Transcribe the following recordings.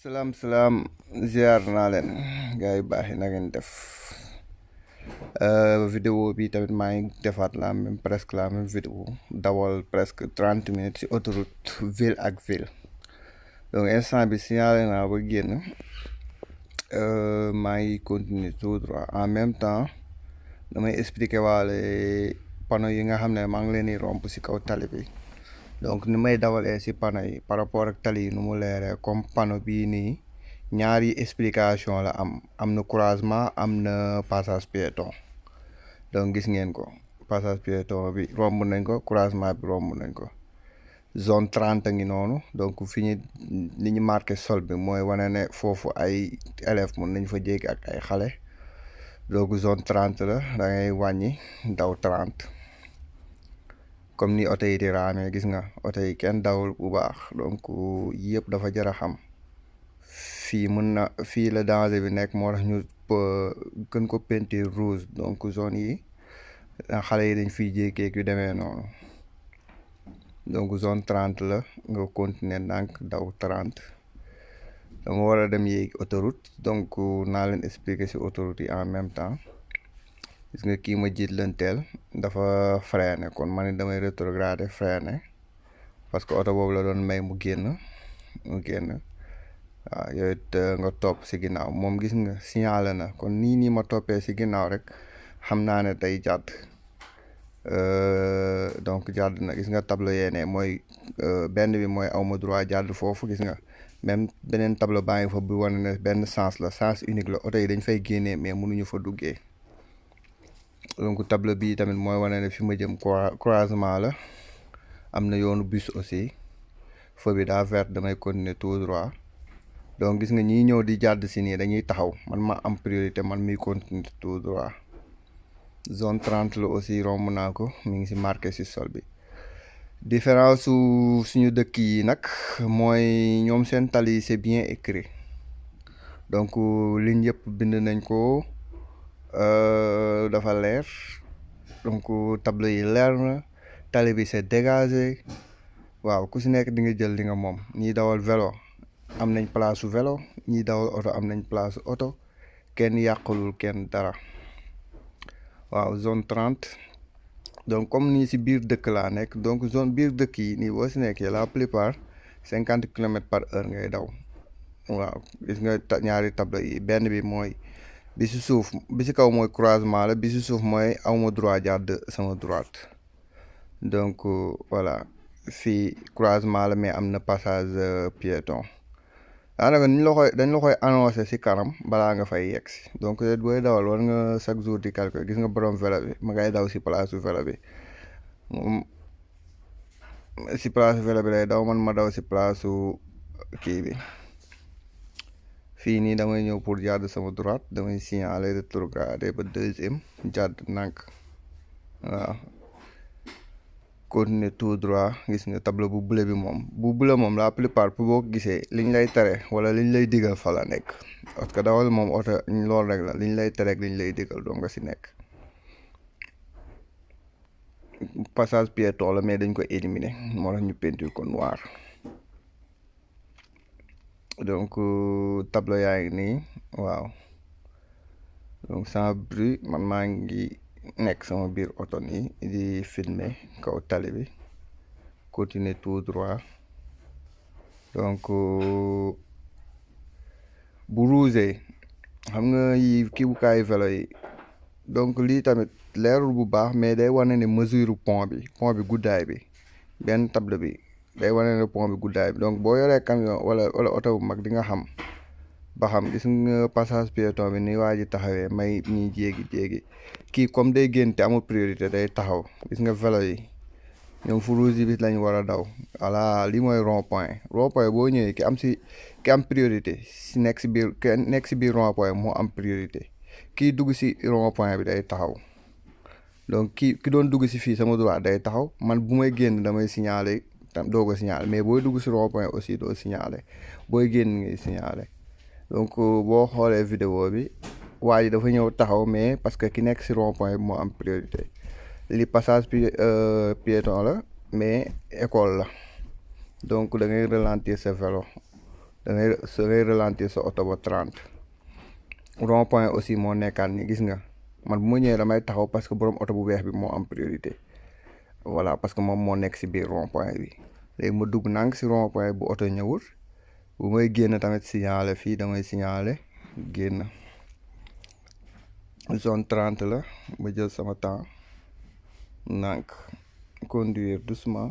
salaam ziar naa leen gars yi baax yi na ngeen def vidéo bi tamit maa ngi defaat presque la même vidéo dawal presque 30 minutes ci autoroute ville ak ville donc instant bi signalé naa ba génn maa ngi continuer tout droit en même temps damay expliquer waale panneau yi nga xam ne maa ngi leen di romb ci kaw tali bi. Donc ni may dawalee ci panneau yi par rapport ak tali yi nu mu leeree comme panneau bii nii ñaari explication la am na croisement am na passage piéton donc gis ngeen ko passage piéton bi romb nañ ko croisement bi romb nañ ko zone 30 ngi noonu donc fi ñu li ñu marqué sol bi mooy wane ne foofu ay élèves mun nañ fa jéggi ak ay xale donc zone 30 la da ngay wàññi daw 30. comme ni oto yi di raamee gis nga oto yi kenn dawul bu baax donc yëpp dafa jar a xam fii la danger bi nekk moo tax ñu gën ko peinture rouge donc zone yi xale yi dañ fiy jékkeeg yu demee noonu donc zone 30 la nga continuer ndànk daw 30 dama war a dem yéegi autoroute donc naa leen expliquer ci autoroute yi en même temps. gis nga kii ma jiit lanteel dafa freiné kon ma ne damay rétrogradé freiné parce que oto boobu la doon may mu génn waaw yooyu nga topp ci ginnaaw moom gis nga signalé na kon nii ma toppee ci ginnaaw rek xam naa ne tey jàdd donc jàdd na gis nga tableau yeenee mooy benn bi mooy awma droit jàdd foofu gis nga même beneen tableau baa ngi fa bu wane ne benn sens unique la oto yi dañ fay génnee mais mënuñu fa duggee. donc tableau bii tamit mooy wane ne fi ma jëm croisement la am na yoonu bus aussi feu bi daa vert damay continuer tout droit donc gis nga ñiy ñëw di jàdd si nii dañuy taxaw man ma am priorité man miy continuer tout droit zone 30 la aussi romb naa ko mi ngi si marqué si sol bi. différence su suñu dëkk yi nag mooy ñoom seen tali c'est bien écrit donc ligne yëpp bind nañ ko. dafa leer donc tableau yi leer na tali bi c'est dégagé waaw ku si nekk di nga jël li nga moom ñiy dawal vélo am nañ place su vélo ñiy dawal oto am nañ place su oto kenn yàqalul kenn dara waaw zone 30 donc comme nii si biir dëkk laa nekk donc zone biir dëkk yi nii boo si nekkee la plupart 50 km/h ngay daw waaw gis nga ñaari tableau yi benn bi mooy bi si suuf bi si kaw mooy croisement la bi si suuf mooy awma droit jàdd sama droite donc voilà fii croisement la mais am na passage piéton daanaka dañ la koy annoncé si kanam balaa nga fay yegg si donc booy dawal war nga chaque jour di calculer gis nga borom vélo bi ma ngay daw si place su vélo bi moom si place su vélo bi lay daw man ma daw si place su kii bi. fii nii damay ñëw pour jàdd sama droite damay signaler rétrogradé ba deuxième jàdd nànk waaw continuer tout droit gis nga tableau bu bleu moom la plupart pour boo ko gisee liñ lay tere wala liñ lay digal fa la nekk parce que dawal moom oto loolu rek la liñ lay tere ak liñ lay digal doo nga si nekk. passage piéton la mais dañ ko éliminer moo tax ñu peinture ko noir. donc tableau yaa ngi nii waaw donc sans bruit man maa ngi nekk sama biir oto nii di filmer kaw tali bi continuer tout droit donc bu rouge xam nga yi kiiwukaayu vélo yi donc lii tamit leerul bu baax mais day wane ne mesure pont bi guddaay bi benn tableau bi day wane ne pont bi guddaay bi donc boo yoree camion wala oto bu mag di nga xam ba xam gis nga passage piéton bi ni waa ji taxawee may ñiy jéegi kii comme day génn te amul priorité day taxaw gis nga vélo yi ñoom fu rouge bi lañ war a daw voilà lii mooy rond point boo ñëwee ki am priorité nekk si biir rond point moo am priorité kii dugg si rond point bi day taxaw donc ki doon dugg si fii sama droit day taxaw man bu may génn damay signaler doo ko signaler mais booy dugg si rond point aussi doo signaler booy génn ngay signaler donc boo xoolee vidéo bi waa ji dafa ñëw taxaw mais parce que ki nekk si rond point bi moo am priorité li passage piéton la mais école la donc da ngay ralentir sa vélo da ngay ralentir sa oto ba 30. rond point aussi moo nekkaat ni gis nga man bu ma ñëwee damay taxaw parce que borom oto bu weex bi moo am priorité voilà parce que moom moo nekk si biir rond point bi léegi ma dugg nànk si rond point bu oto ñëwul bu may génn tamit signaler fii damay signaler génn. zone 30 la ma jël sama temps nànk conduire doucement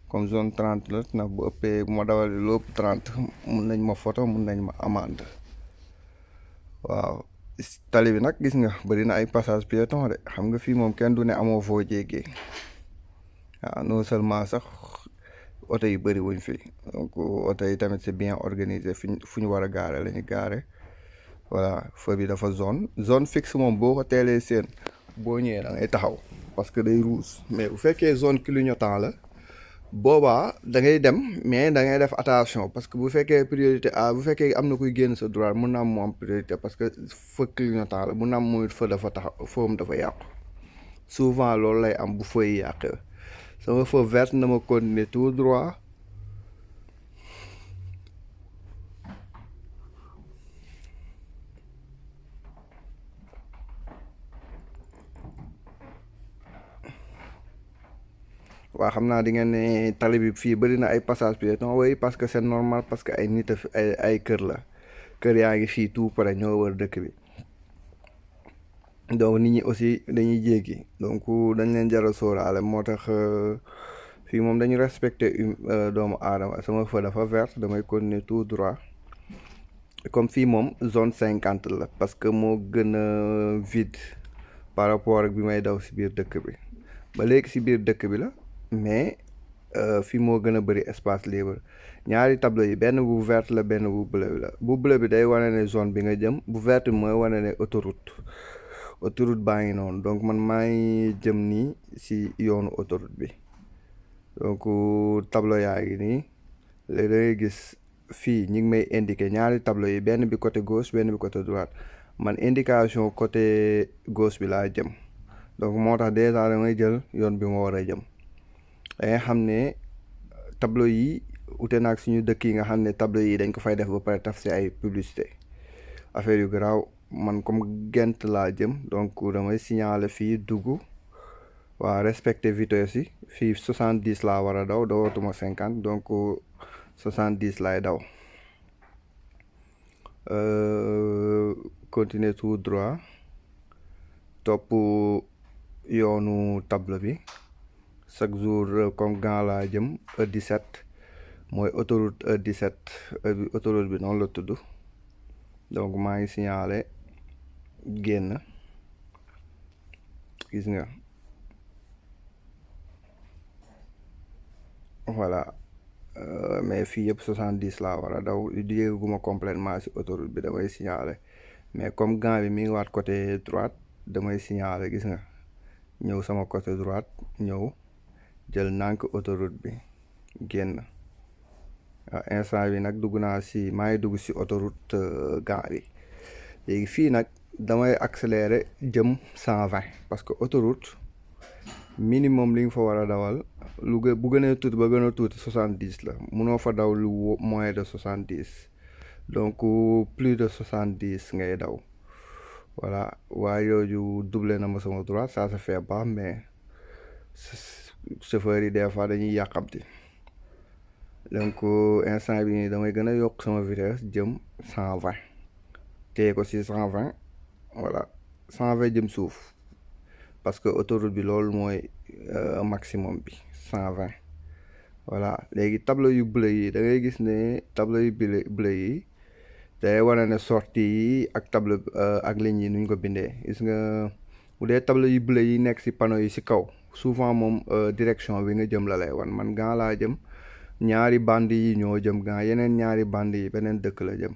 comme zone 30 la ndax bu ëppee bu ma dawalee lu ëpp 30 mun nañ ma photo mun nañ ma amende. waaw tali bi nag gis nga bëri na ay passage piéton de xam nga fii moom kenn du ne amoo foo jéggee waaw non seulement sax oto yi bëri wuñ fi donc oto yi tamit c'est bien organisé fu ñu war a gaare la ñu gaare voilà feu bi dafa zone fixe moom boo ko teelee seen boo ñëwee da ngay taxaw parce que day rouge mais bu fekkee zone clignotant la boobaa da ngay dem mais da ngay def attention parce que bu fekkee priorité bu fekkee am na kuy génn sa droite mun na am mu am priorité parce que feu clignotant la mun na am mooy feu dafa taxaw feu dafa yàqu souvent loolu lay am bu feu yi yàqee sama feu vert na ma continuer tout droit. waa xam naa di ngeen ne tali bi fii bëri na ay passage piéton oui parce que c'est normal parce que ay nit ay kër la kër yaa ngi fii tout près ñoo wër dëkk bi donc nit ñi aussi dañuy jéggi donc dañ leen jar a sóoraale moo tax fii moom dañu respecter doomu aadama sama feu dafa vert damay continuer tout droit comme fii moom zone 50 la parce que moo gën a vide par rapport ak bi may daw si biir dëkk bi ba léegi si biir dëkk bi la mais fii moo gën a bëri espace libre ñaari tableau yi benn bu vert la benn bu bleu bi la bu bleu bi day wane ne zone bi nga jëm bu vert bi mooy wane ne autoroute baa ngi noonu donc man maa ngi jëm nii si yoonu autoroute bi donc tableau yaa ngi nii léegi da ngay gis fii ñi ngi may indiquer ñaari tableau yi benn bi côté gauche benn bi côté droite man indication côté gauche bi laa jëm donc moo tax déjà damay jël yoon bi ma war a jëm da nga xam ne tableau yi ute naag suñu dëkk yi nga xam ne tableau yi dañ ko fay def ba pare taf si ay publicité affaire yu garaaw man comme Gent laa jëm donc damay signaler fii dugg waa respecter vitesse yi fii 70 laa war a daw dawatuma 50 donc 70 laay daw continuer tout droit topp yoonu tableau bi chaque jour comme Gant laa jëm E17 mooy autoroute E17 autoroute bi noonu la tudd donc maa ngi signalé génn gis nga voilà mais fii yëpp 70 laa war a daw yéeguma complètement si autoroute bi damay signalé mais comme Gant bi mi ngi waat côté droite damay signalé gis nga ñëw sama côté droite ñëw jël nànk autoroute bi génn waaw instant bi nag dugg naa si maa ngi dugg si autoroute Gant bi léegi fii nag damay accélérer jëm 120 parce que autoroute minimum li nga fa war a dawal bu gënee tuuti ba gën a tuuti 70 la munoo fa daw lu moins de 70 donc plus de 70 ngay daw voilà waaye yooyu doublé na ma sama droite ça se fait pas mais chauffeur yi des fois dañuy yàqamti donc instant bi nii damay gën a yokk sama vitesse jëm 120 téye ko si 120 voilà 120 jëm suuf parce que autoroute bi loolu mooy maximum bi 120 voilà léegi tableau yu bleu yi da ngay gis ne tableau yu bleu yi day wane ne sortie yi ak tableau ak ligne yi nuñ ko bindee gis nga bu dee tableau yu bleu yi nekk si panneau yi si kaw souvent moom direction bi nga jëm la lay wan man Gant laa jëm ñaari band yi ñoo jëm Gant yeneen ñaari band yi beneen dëkk la jëm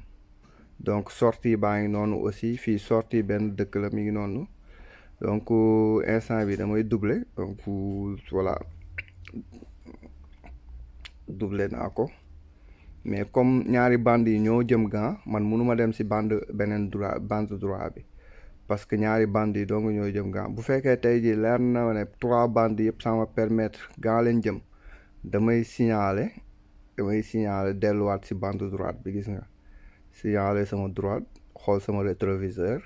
donc sortie baa ngi noonu aussi fii sortie benn dëkk la mi ngi noonu donc instant bi damay doubler donc voilà doubler naa ko mais comme ñaari bande yi ñoo jëm Gant man mënuma dem si beneen bande droit bi parce que ñaari bande yi dong ñoo jëm Gant bu fekkee tey ji leer na ne 3 bandes yëpp ça va permettre Gant leen jëm damay signaler damay signaler delluwaat si bande droite bi, gis nga signaler sama droite, xool sama rétroviseur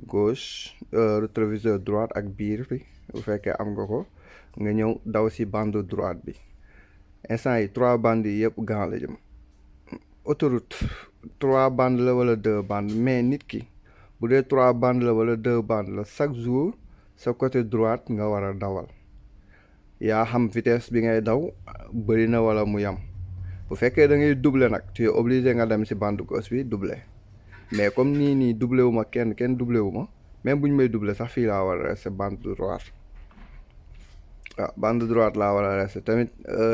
gauche, rétroviseur droite ak biir bi bu fekkee am nga ko, nga ñëw daw si bande droite bi. instant yi 3 bandes yi yëpp gant la jëm. autoroute 3 bandes la wala 2 bandes, mais nit ki bu dee 3 bandes la wala 2 bandes la, chaque jour sa côté droite nga war a dawal. yaa xam vitesse bi ngay daw bëri na wala mu yam. bu fekkee da ngay doubler nag, tu es obligé nga dem si bande gauche bi doubler. mais comme nii doublé wu ma kenn doublé wu ma, même bu ñu may doublé sax fii laa war a rester bande droite. waaw bande droite laa war a rester tamit.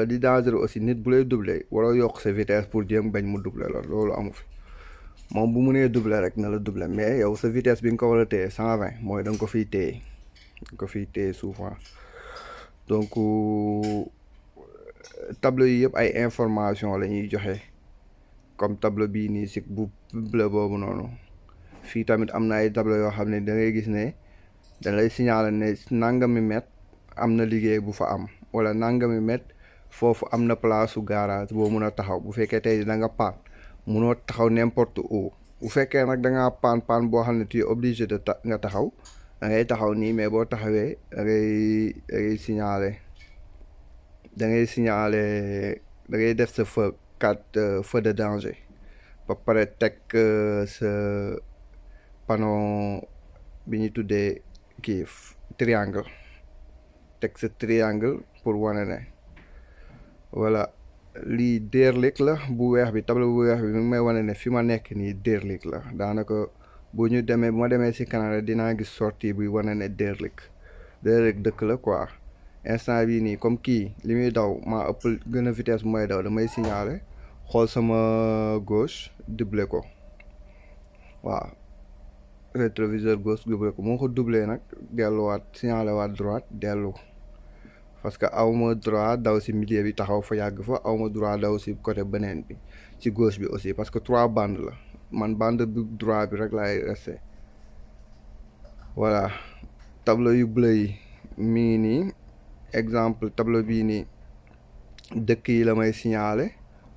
di dangereux aussi, nit bu lay doublé waroo yokk sa vitesse pour jéem bañ mu doublé la, loolu amu fi. moom bu mënee doublé rek na la doublé, mais yow sa vitesse bi nga ko war a téye 120 mooy da nga ko fiy téye, souvent. donc tableau yi yëpp ay information la ñuy joxe, comme tableau bii nii si bu bleu boobu noonu. fii tamit am na ay tableau yoo xam ne da ngay gis ne da lay signaler ne nangami mètre am na liggéey bu fa am, wala nangami mètre foofu am na place su garage boo mun a taxaw. bu fekkee tey da nga paan munoo taxaw n'importe où. bu fekkee nag da ngaa paan boo xam ne tu es obligé de nga taxaw, da ngay taxaw nii, mais boo taxawee da ngay signaler da ngay def sa feu 4 feu de danger, ba pare teg sa panneau bi ñu tuddee kii triangle, teg sa triangle pour wane ne voilà lii derlick la. bu weex bi, tableau bu weex bi mi ngi may wane ne fi ma nekk nii derlick la. daanaka bu ma demee si Canada dinaa gis sortie bi wane ne derlick dëkk la quoi. instant bii nii comme kii li muy daw maa ëpp gën a vitesse bu may daw, damay signaler xool sama gauche doubler ko. waaw rétroviseur gauche doubler ko. moo ko doubler nag delluwaat signaler waat droite dellu, parce que awma droit daw si milieu bi taxaw fa yàgg fa, awma droit daw si côté beneen bi si gauche bi aussi, parce que 3 bandes la, man bande bi droit bi rek laay resté. voilà tableau yu bleu yi mi ngi nii. exemple tableau bii nii dëkk yi la may signaler,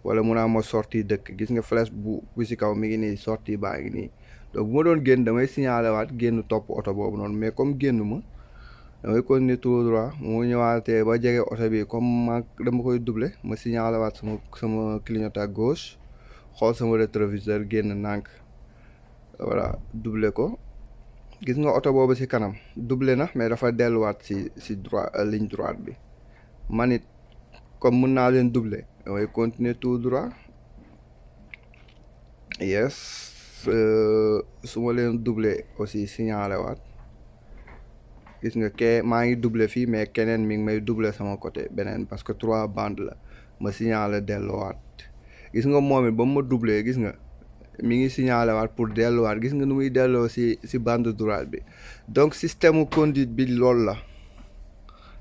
wala mun naa ma sortie dëkk. gis nga flèche bu si kaw mi ngi nii, sortie baa ngi nii. donc bu ma doon génn damay signaler waat génn topp oto boobu noonu, mais comme génn ma damay continuer tout droit. mu ñëwaatee ba jege oto bi, comme dama koy doubler, ma signaler waat sama clignotant gauche, xool sama rétroviseur génn nànk. voilà doubler ko. gis nga oto boobu ci kanam doublé na, mais dafa delluwaat ci droit ligne droite bi. man it comme mën naa leen doubler, damay continuer tout droit. yes su ma leen doubler aussi signalé waat. gis nga maa ngi doubler fii, mais keneen mi ngi may doubler sama côté beneen, parce que 3 bandes la, ma signalé delluwaat. gis nga moom it ba ma doubler, gis nga mi ngi signalé waat pour delluwaat. gis nga nu muy delloo si bande droite bi. donc système conduite bi loolu la.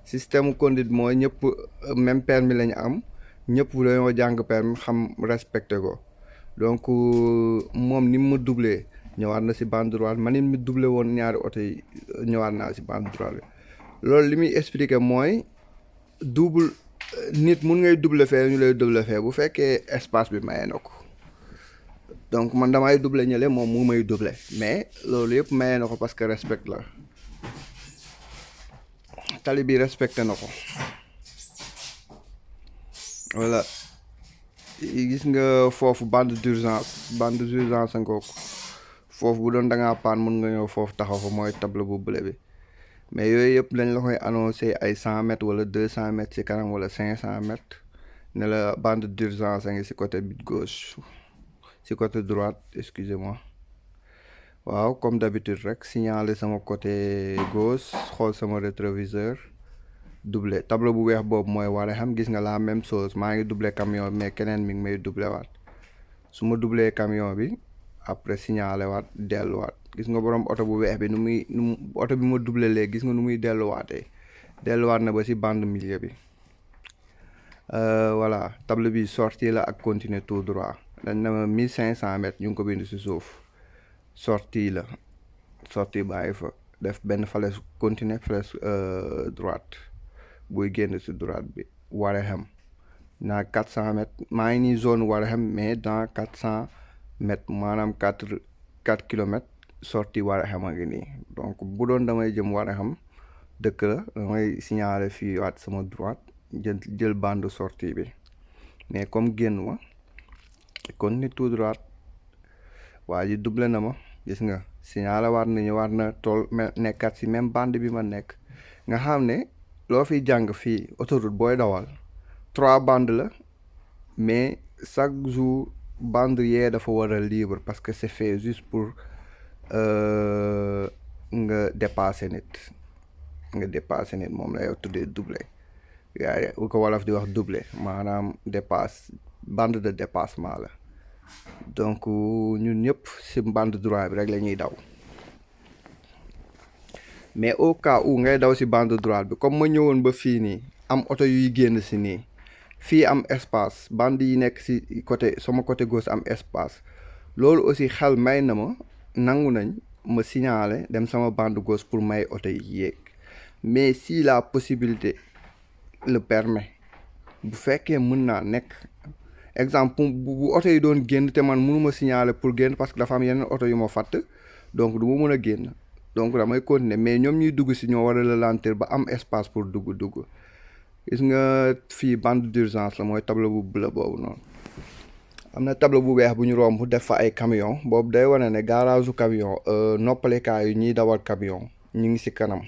système conduite mooy ñëpp même permis lañu am, ñëpp dañoo jàng permis xam respecté ko. donc moom ni mu ma doublé ñëwaat na si bande droite, man it mi doublé woon ñaari oto yi ñëwaat naa si bande droite bi. loolu li muy expliqué mooy double nit mun ngay doublé fee ñu lay doublé fee bu fekkee espace bi maye na ko. donc man damay doublé ñële, moom mu may doublé, mais loolu yëpp maye na ko parce que respect la. tali bi respecté na ko. voilà gis nga foofu bande d'urgence nga ko foofu. bu doon da ngaa paan mun nga ñëw foofu taxaw fa, mooy tableau bu bleu bi. mais yooyu yëpp dañ la koy annoncé ay 100 mètres wala 200 mètres ci kanam, wala 500 mètres, ne la bande d'urgence a ngi ci côté bi gauche, ci côté droite, excusez-moi. waaw comme d'habitude rek signaler sama côté gauche, xool sama rétroviseur, doublé. tableau bu weex boobu mooy war a xam. gis nga la même chose, maa ngi doublé camion bi, mais keneen mi ngi may doublé waat. su ma doublé camion bi après signaler waat delluwaat. gis nga borom oto bu weex bi oto bi ma doublé léegi, gis nga nu muy delluwaat na ba ci bande milieu bi. voilà tableau bi sortie la ak continuer tout droit. dañ na ma 1500 mètres ñu ngi ko bind ci suuf. sortie la, sortie bàyyi fa def benn flèche continuer flèche droite buy génn ci droite bi war a xam dans 400 mètres maa ngi nii zone Wareham mais dans 400 mètres maanaam 4 kilomètres sortie Wareham a ngi nii donc bu doon damay jëm Wareham dëkk la damay signaler fii waat sama droite jël bande sortie bi mais comme génn ma kon ni tout droit waa ji doublé na ma gis nga signaler waat nañu war na tool nekkat si même bande bi ma nekk nga xam ne loo fiy jàng fii autoroute booy dawal 3 bandes la mais chaque jour bande yee dafa war a libre parce que c'est fait juste pour nga dépasser nit moom la yow tuddee doublé yaa u ko wolof di wax doublé maanaam dépasse bande de dépassement la donc ñun ñëpp si bande droite bi rek la ñuy daw mais au cas où ngay daw si bande droite bi comme ma ñëwoon ba fii nii am oto yuy génn si nii fii am espace bande yi nekk si sama côté gauche am espace loolu aussi xel may na ma nangu nañ ma signaler dem sama bande gauche pour may oto yi yéeg mais si la possibilité le permet bu fekkee mën naa nekk exemple bu oto yi doon génn te man mënuma signaler pour génn parce que dafa am yeneen oto yu ma fàtt donc du ma mën a génn donc damay continuer mais ñoom ñuy dugg si ñoo war a ralentir ba am espace pour dugg gis nga fii bande d'urgence la mooy tableau bu bleu boobu noonu am na tableau bu weex bu ñu romb def fa ay camion boobu day wane ne garage u camion noppalekaay yu ñuy dawal camion ñu ngi si kanam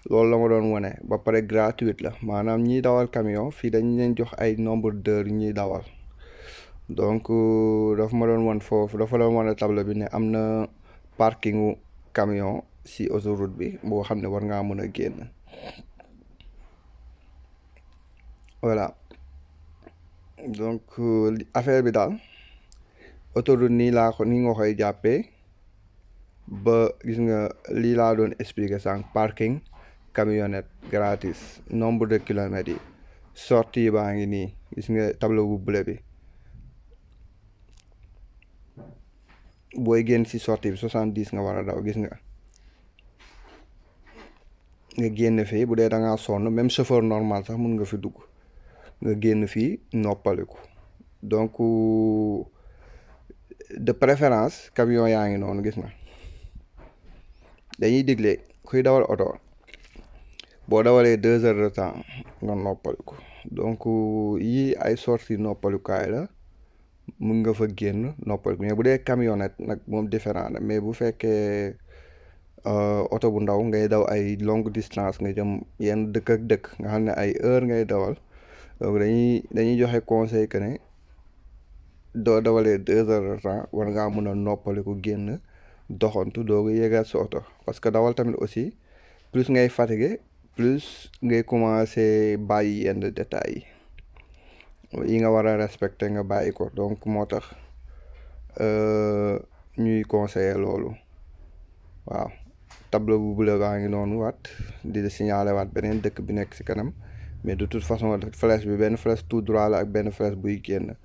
loolu la ma doon wane ba pare gratuite la maanaam ñiy dawal camion fii dañu leen jox ay nombre d'heures ñuy dawal donc dafa ma doon wan foofu dafa doon wane tableau bi ne am na parkingu camion si autoroute bi boo xam ne war ngaa mën a génn voilà donc affaire bi daal autoroute nii nga koy jàppee ba gis nga lii laa doon expliquer sànq parking camionnette gratis nombre de kilomètres yi sortie baa ngi nii gis nga tableau bu bleu bi booy génn si sortie bi 70 nga war a daw gis nga génn fii bu dee da ngaa sonn même chauffeur normal sax mun nga fi dugg nga génn fii noppaliku donc de préférence camion yaa ngi noonu gis nga dañuy digle kuy dawal oto boo dawalee 2 heures de temps nga noppaliku donc yii ay sortie noppalukaay la mun nga fa génn noppaliku mais bu dee camionnette nag moom différent la mais bu fekkee oto bu ndaw ngay daw ay longue distance nga jëm yenn dëkk ak dëkk nga xam ne ay heure ngay dawal donc dañuy joxe conseil que ne doo dawalee 2 heures de temps war ngaa mën a noppaliku génn doxantu dooga yéegaat sa oto parce que dawal tamit aussi plus ngay fatigué plus ngay commencé bàyyi yenn détails yi nga war a respecté nga bàyyi ko donc moo tax ñuy conseiller loolu waaw tableau bu bleu baa ngi noonu waat di signaler waat beneen dëkk bi nekk si kanam mais de toute façon flèche bi benn flèche tout droit la ak benn flèche buy génn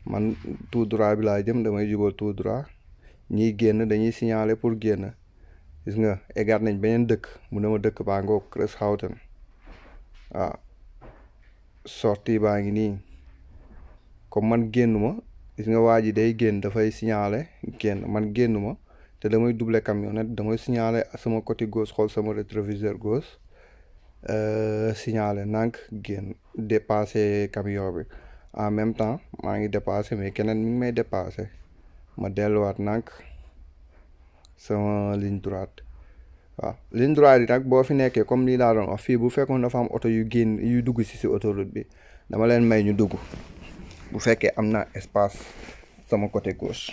man tout droit bi laa jëm damay jubal tout droit ñiy génn dañuy signaler pour génn gis nga eggaat nañ beneen dëkk mu ne ma dëkk baa ngoog Creshouten waaw sortie baa ngi nii comme man génnuma gis nga waa ji day génn dafay signaler génn man génnuma te damay doubler camionnette damay signaler sama côté gauche xool sama rétroviseur gauche signaler nank génn dépasser camion bi en même temps maa ngi dépasser mais keneen mi ngi may dépasser ma delluwaat nank sama ligne droite waaw ligne droite yi nag boo fi nekkee comme lii laa doon wax fii bu fekkoon dafa am oto yu génn yu dugg si autoroute bi dama leen may ñu dugg bu fekkee am na espace sama côté gauche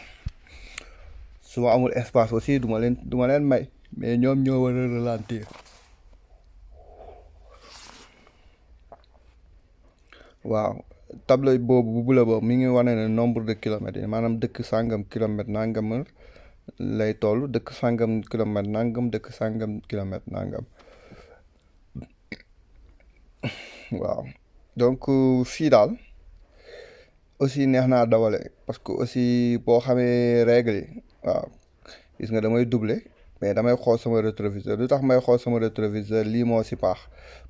su ma amul espace aussi duma leen may mais ñoom ñoo war a ralentir waaw tableau boobu bu bula boobu mi ngi wane ne nombre de kilomètres yi maanaam dëkk sàngam kilomètre nangam lay toll dëkk sàngam kilomètre nangam dëkk sàngam kilomètre nangam waaw donc fii daal aussi neex naa dawale parce que aussi boo xamee règle yi waaw gis nga damay doubler mais damay xool sama rétroviseur lu tax may xool sama rétroviseur lii moo si paax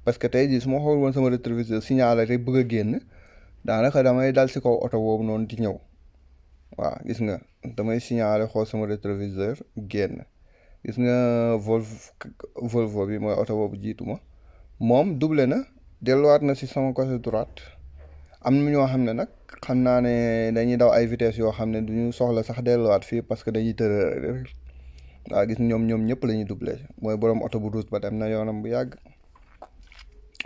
parce que tey jii su ma xool woon sama rétroviseur signalé rek bëgg a génn daanaka damay dal si kaw oto boobu noonu di ñëw. waaw gis nga damay signaler xool sama rétroviseur génn gis nga Volvo bi mooy oto boobu jiitu ma moom doublé na delluwaat na si sama côté droite am na ñoo xam ne nag xam naa ne dañuy daw ay vitesse yoo xam ne duñu soxla sax delluwaat fii parce que dañuy tërë waaw gis ñoom ñëpp la ñuy doublé mooy borom oto bu rouge ba dem na yoonam bu yàgg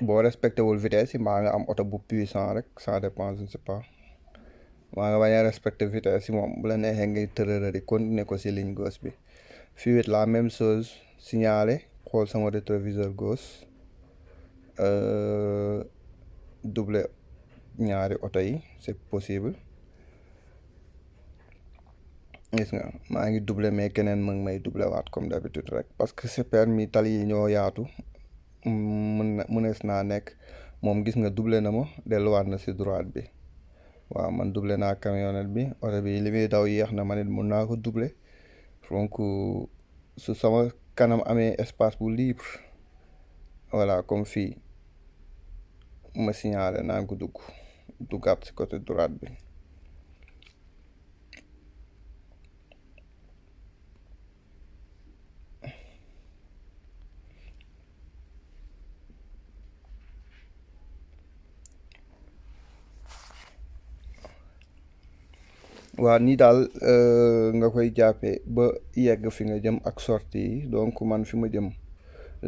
boo respecté wul vitesse yi mbaa nga am oto bu puissant rek ça dépend je ne sais pas maa nga bañ a respecté vitesse yi moom bu la neexee ngay tërërëri continuer ko si ligne gauche bi fii it la même chose signalé xool sama rétroviseur gauche doublé ñaari oto yi c'est possible gis nga maa ngi doublé mais keneen mu ngi may doublé waat comme d'habitude rek parce que c'est permis tali yi ñoo yaatu mënees naa nekk moom gis nga doublé na ma delluwaat na si droite bi waaw man doublé naa camionnette bi oto bi li muy daw yéex na ma nit mun naa ko doublé donc su sama kanam amee espace bu libre voilà comme fii ma signalé naa ko duggaat si côté droite bi waaw nii daal nga koy jàppee ba yegg fi nga jëm ak sortie yi donc man fi ma jëm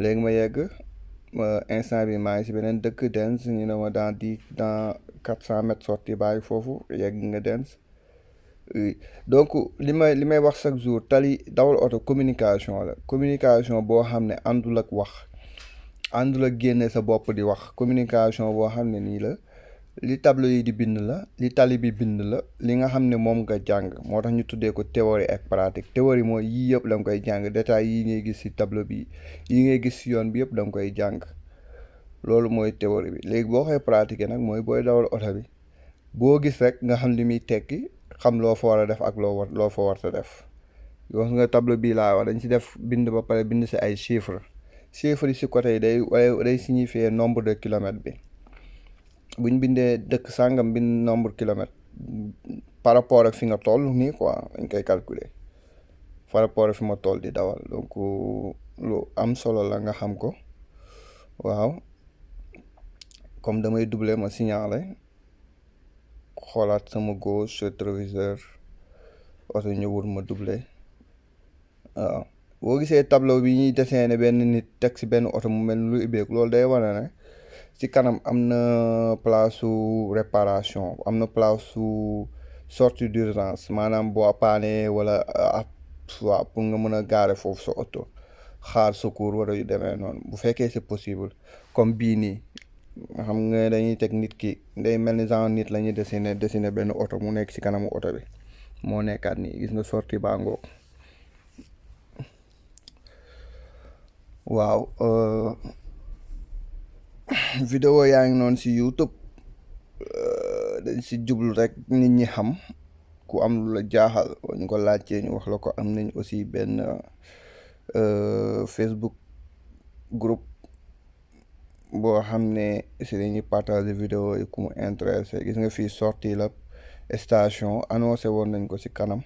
léegi ma yegg instant bi maa ngi si beneen dëkk Dens ñu ne ma dans 400 mètres sortie bàyyi foofu yegg nga Dens donc li may wax chaque jour tali dawal oto communication boo xam ne àndul ak wax àndul ak génne sa bopp di wax communication boo xam ne nii la li tableau yi di bind la li tali bi bind la li nga xam ne moom nga jàng moo tax ñu tuddee ko théorie ak pratique théorie mooy yii yëpp da nga koy jàng détails yi ngay gis ci tableau bi yi ngay gis ci yoon bi yëpp da nga koy jàng loolu mooy théorie bi léegi boo koy pratiquer nag mooy booy dawal oto bi boo gis rek nga xam li muy tekki xam loo fa war a def ak loo fa war a def yoo nga tableau bii laa wax dañ ci def bind ba pare bind ci ay chiffres yi ci côté yi day signifier nombre de kilomètres bi buñ bindee dëkk sàngam bind nombre kilomètres par rapport ak fi nga toll nii quoi dañ koy calculer par rapport ak fi ma toll di dawal donc lu am solo la nga xam ko waaw comme damay doubler ma signaler xoolaat sama gauche rétroviseur oto ñëwul ma doubler waaw boo gisee tableau bi ñuy dessiné benn nit teg ci benn oto mu mel lu ubbeeku loolu day wane ne ci kanam am na place su réparation am na place su sortie d'urgence maanaam boo paanee wala waaw pour nga mën a garer foofu sa oto xaar secours wala yu demee noonu bu fekkee c'est possible comme bii nii nga xam nga dañuy teg nit ki day mel ni genre nit la ñuy dessiné benn oto mu nekk ci kanamu oto bi moo nekkaat nii gis nga sortie baa ngoog waaw vidéo yaa ngi noonu ci YouTube dañ ci jublu rek nit ñi xam ku am lu la jaaxal ñu ko laajtee ñu wax la ko am nañ aussi benn Facebook groupe boo xam ne ci dañuy partager vidéo yi ku mu intéressé gis nga fii sortie la station annoncé woon nañ ko ci kanam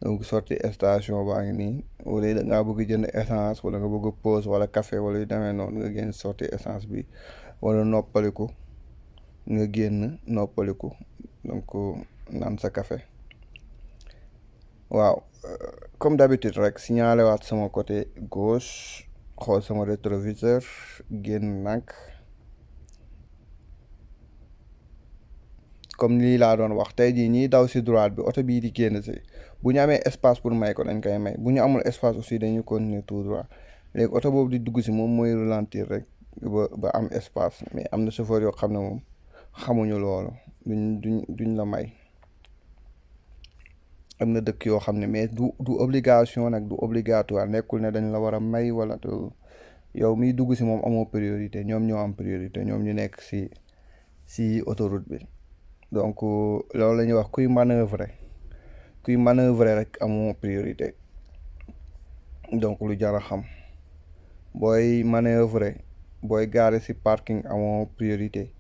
donc sortie station baa ngi nii wala da ngaa bëgg jënd essence wala nga bëgg pause wala café wala yu demee noonu nga génn sortie essence bi wala noppaliku nga génn noppaliku donc naan sa café waaw comme d'habitude rek signalé waat sama côté gauche xool sama rétroviseur génn nag comme lii laa doon wax tey jii ñiy daw ci droite bi oto bii di génn ci bu ñu amee espace pour may ko dañ koy may bu ñu amul espace aussi dañu continuer tout droit léegi oto boobu di dugg ci moom mooy ralentir rek ba am espace mais am na chauffeur yoo xam ne moom xamuñu loolu duñ la may am na dëkk yoo xam ne mais du obligation nag du obligatoire nekkul ne dañ la war a may wala yow miy dugg ci moom amoo priorité ñoom ñoo am priorité ñoom ñu nekk ci autoroute bi donc loolu la ñuy wax kuy manœuvrer rek amoo priorité donc lu jar a xam booy manœuvrer booy garer ci parking amoo priorité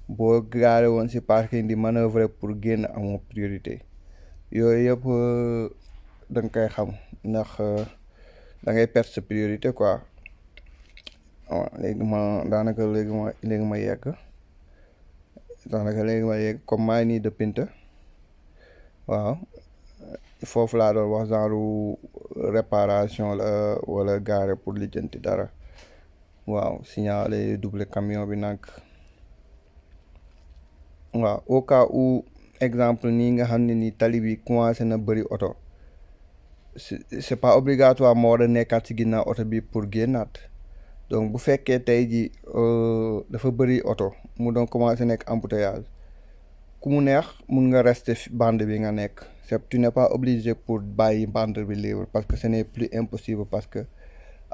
boo gaare woon si parking di manœuvrer pour génn amoo priorité yooyu yëpp da nga koy xam ndax da ngay perdre sa priorité quoi. waaw léegi ma yegg comme maa ngi nii de Pinta waaw foofu laa doon wax genre réparation la wala gaare pour lijjanti dara waaw signaler double camion bi nag waaw au cas où exemple nii nga xam ne ni tali bi commencé na bëri oto c'est pas obligatoire moo war a nekkaat ci ginnaaw oto bi pour génnaat donc bu fekkee tey ji dafa bëri oto mu doon commencé nekk embouteillage ku mu neex mun nga rester bande bi nga nekk tu n'es pas obligé pour bàyyi bande bi libre parce que ce n'est plus impossible parce que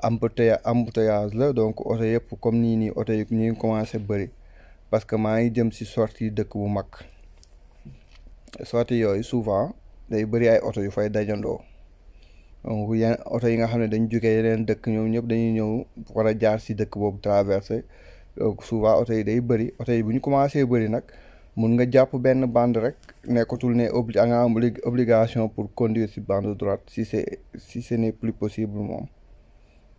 embouteillage la donc oto yëpp comme nii oto yi ñu ngi commencé bëri parce que maa ngi jëm si sortie dëkk bu mag sortie yooyu souvent day bëri ay oto yu fay dajandoo donc yenn oto yi nga xam ne dañ jógee yeneen dëkk ñoom ñëpp dañuy ñëw war a jaar si dëkk boobu traversé donc souvent oto yi day bëri oto yi bu ñu commencé bëri nag mun nga jàpp benn bande rek nekkatul ne nga am obligation pour conduire si bande droite si ce n'est plus possible moom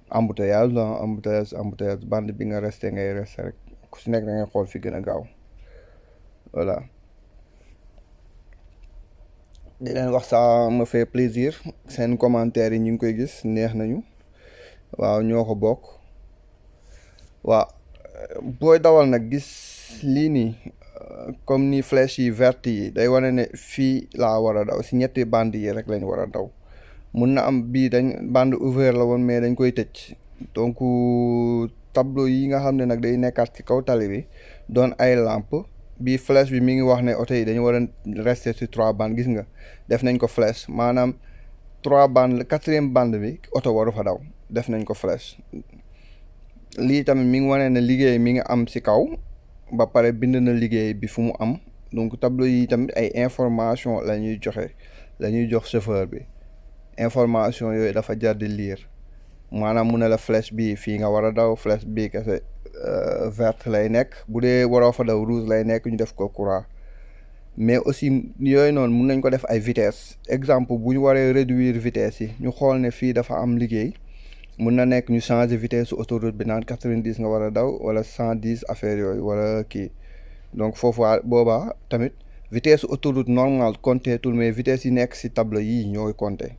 embouteillage la embouteillage bande bi nga resté ngay resté rek ku si nekk da ngay xool fi gën a gaaw voilà di leen wax ça me fait plaisir seen commentaire yi ñu ngi koy gis neex nañu waaw ñoo ko bokk waaw booy dawal nag gis lii nii comme ni flèche yi verte yi day wane ne fii laa war a daw si ñetti bande yi rek lañ war a daw mun na am bii bande ouvert la woon mais dañ koy tëj donc tableau yi nga xam ne nag day nekkaat ci kaw tali bi doon ay lampe bii flèche bi mi ngi wax ne oto yi dañu war a rester ci 3 bandes gis nga def nañ ko flèche maanaam 3 bandes la 4e bande bi oto waru fa daw def nañ ko flèche lii tamit mi ngi wane ne liggéey mi ngi am ci kaw ba pare bind na liggéey bi fu mu am donc tableau yi tamit ay information la ñuy jox chauffeur bi information yooyu dafa jar di lire maanaam mu ne la flèche bi fii nga war a daw flèche bi kese verte lay nekk bu dee waroo fa daw rouge lay nekk ñu def ko courant mais aussi yooyu noonu mun nañ ko def ay vitesse exemple bu ñu waree réduire vitesse yi ñu xool ne fii dafa am liggéey mun na nekk ñu changer vitesse su autoroute bi naan 90 nga war a daw wala 110 affaire yooyu wala kii donc foofu boobaa tamit vitesse su autoroute normale compté tul mais vitesse yi nekk si tableau yii ñooy compté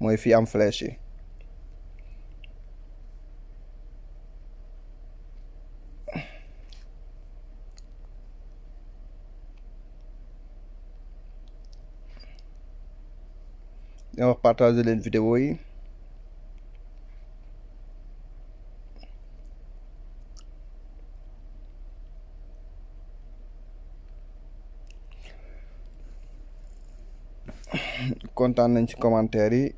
mooy fii am flèche yi. nga wax partager leen vidéo yi kontaan nañ ci commentaire yi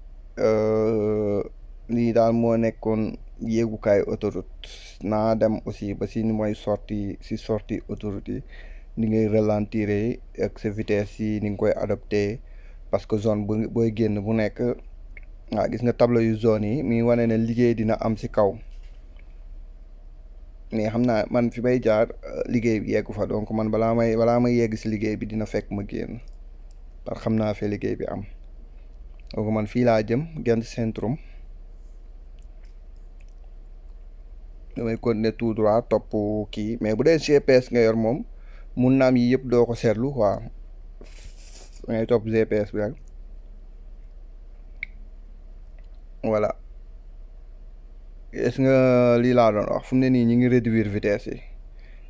lii daal moo nekkoon yéegukaayu autoroute naa dem aussi ba si ni mooy sortie autoroute yi ni ngay ralentir ak sa vitesse yi ni nga koy adopté parce que zone booy génn bu nekk waaw gis nga tableau yu zone yi mi wane ne liggéey dina am ci kaw mais xam naa man fi may jaar liggéey bi yeggu fa donc man balaa may yegg ci liggéey bi dina fekk ma génn parce que xam naa fi liggéey bi am donc man fii laa jëm Gent Centrum damay continuer tout droit topp kii mais bu dee GPS nga yor moom mun naam yi yëpp doo ko seetlu quoi ngay topp GPS bi rek voilà gis nga lii laa doon wax fu mu ne nii ñu ngi réduire vitesse yi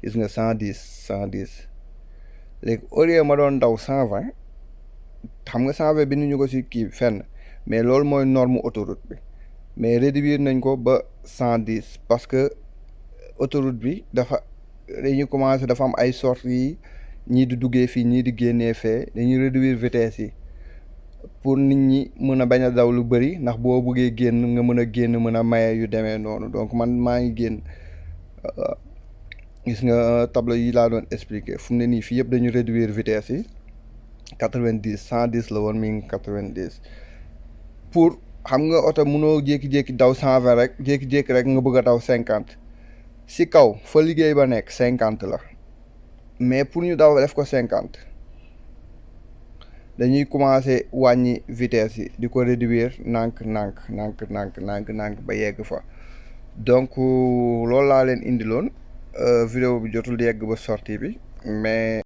gis nga 110 léegi au lieu ma doon daw 120 xam nga 120 bi ñu ko si kii fenn mais loolu mooy norme autoroute bi mais réduire nañ ko ba 110 parce que autoroute bi dañuy commencé dafa am ay sorties yi ñii di duggee fii ñii di génnee fee dañuy réduire vitesse yi pour nit ñi mën a bañ a daw lu bëri ndax boo buggee génn nga mën a génn mën a maye yu demee noonu donc man maa ngi génn gis nga tableau yi laa doon expliquer fu mu ne nii fii yëpp dañu réduire vitesse yi 90 110 la woon mi ngi 90 pour xam nga oto mënoo jékki-jékki daw 120 rek jékki-jékki rek nga bëgg a daw 50 si kaw fa liggéey ba nekk 50 la mais pour ñu daw def ko 50 dañuy commencer wàññi vitesse yi di ko réduire nànk ba yegg fa donc loolu laa leen indiloon vidéo bi jotul yegg ba sortie bi mais